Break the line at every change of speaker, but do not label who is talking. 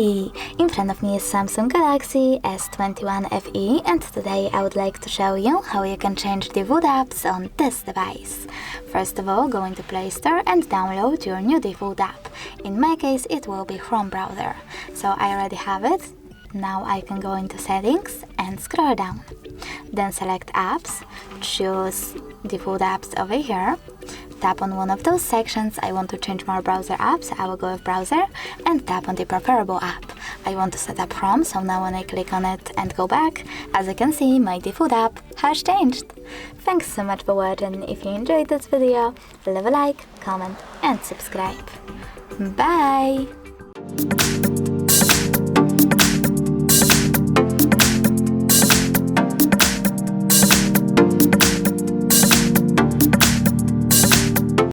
YT. In front of me is Samsung Galaxy S21 FE, and today I would like to show you how you can change default apps on this device. First of all, go into Play Store and download your new default app. In my case, it will be Chrome browser. So I already have it. Now I can go into Settings and scroll down. Then select Apps, choose Default Apps over here. Tap on one of those sections. I want to change more browser apps, I will go with Browser, and tap on the preferable app. I want to set up Chrome, so now when I click on it and go back, as you can see, my default app has changed. Thanks so much for watching. If you enjoyed this video, leave a like, comment and subscribe. Bye!